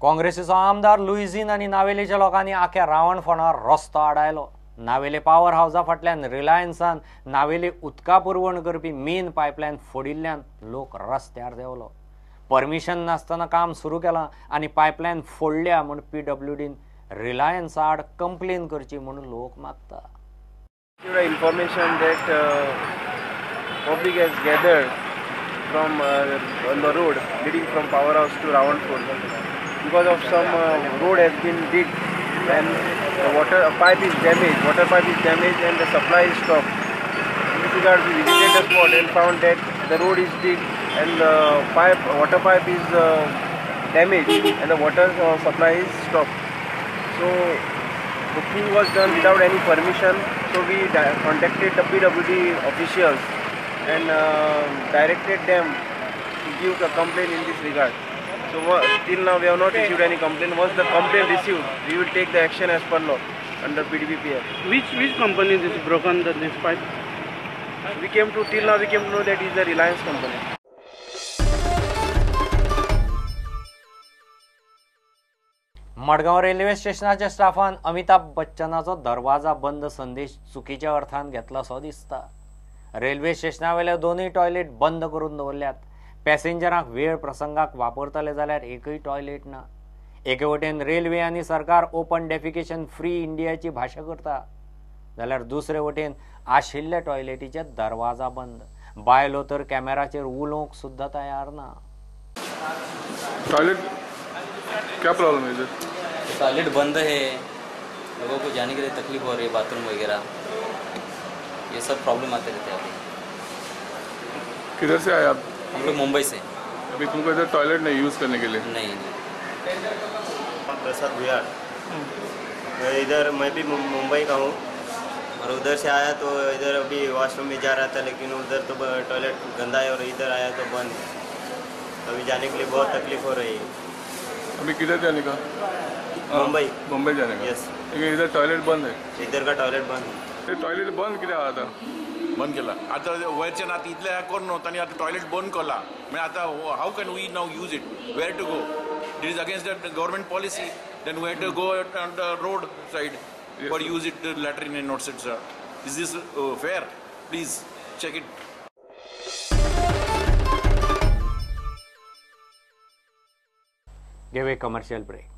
काँग्रेसीचो आमदार लुईझीन आनी नावेलीच्या लोकांनी आख्या रावणफोंडार रस्तो आडायलो। नावेली पावर हावसा फाटल्यान रिलायन्सान नावेली उदका पुरवण करपी मेन पायपलायन फोडिल्ल्यान लोक रस्त्यार देंवलो। परमिशन नासतना काम सुरू केलां आनी पायपलायन फोडल्या म्हूण PWDन रिलायन्सा आड कंप्लेन करची म्हूण लोक मागता। Information that public has gathered from on the road leading from powerhouse to Rawanford because of some road has been digged and the water pipe is damaged and the supply is stopped. In this regard, we visited the spot and found that the road is digged and the water pipe is damaged and the water supply is stopped. So the thing was done without any permission. So we contacted the PWD officials and directed them to give a complaint in this regard. So till now we have not received any complaint. Once the complaint received, we will take the action as per law under PDPPL. Which company is broken this pipe? Till now we came to know that it is the Reliance company. Madgaon railway स्टेशनाच्या स्टाफान अमिताभ बच्चनाचो दरवाजा बंद संदेश चुकीच्या अर्थान घेतलोसो दिसता। Railway स्टेशनावेले दोनूय टॉयलेट बंद करून दवरल्यात। पॅसेंजरांक वेळ प्रसंगाक वापरतले जाल्यार एकूय टॉयलेट ना। एके वटेन रेल्वे आनी सरकार ओपन डेफिकेशन फ्री इंडियाची भाशा करता जाल्यार दुसरे वटेन आशिल्ले टॉयलेटीचे दरवाजा बंद। बायलो तर कॅमेराचेर उलोवंक सुद्दां तयार ना। टॉयलेट क्या प्रॉब्लम है इधर? टॉयलेट बंद है, लोगों को जाने के लिए तकलीफ हो रही है, बाथरूम वगैरह ये सब प्रॉब्लम आते रहते हैं। अभी किधर से आए आप? हम लोग मुंबई से। अभी तुमको इधर टॉयलेट नहीं यूज़ करने के लिए? नहीं। प्रसाद भुयार, इधर मैं भी मुंबई का हूँ और उधर से आया तो इधर अभी वॉशरूम में जा रहा था लेकिन उधर तो टॉयलेट गंदा है और इधर आया तो बंद है। अभी जाने के लिए बहुत तकलीफ हो रही है। अभी किधर जाने का? मुंबई जाने का? यस। लेकिन इधर टॉयलेट बंद है? इधर का टॉयलेट बंद है। टॉयलेट बंद किती आता? बंद केला आता वयरच्यान आता इतले कोण नव्हता आणि आता टॉयलेट बंद केला म्हणजे आता how can we now use it where to go it is against the government policy then we have to go on the road side for use it latrine and not sets is this fair please check it give a commercial break.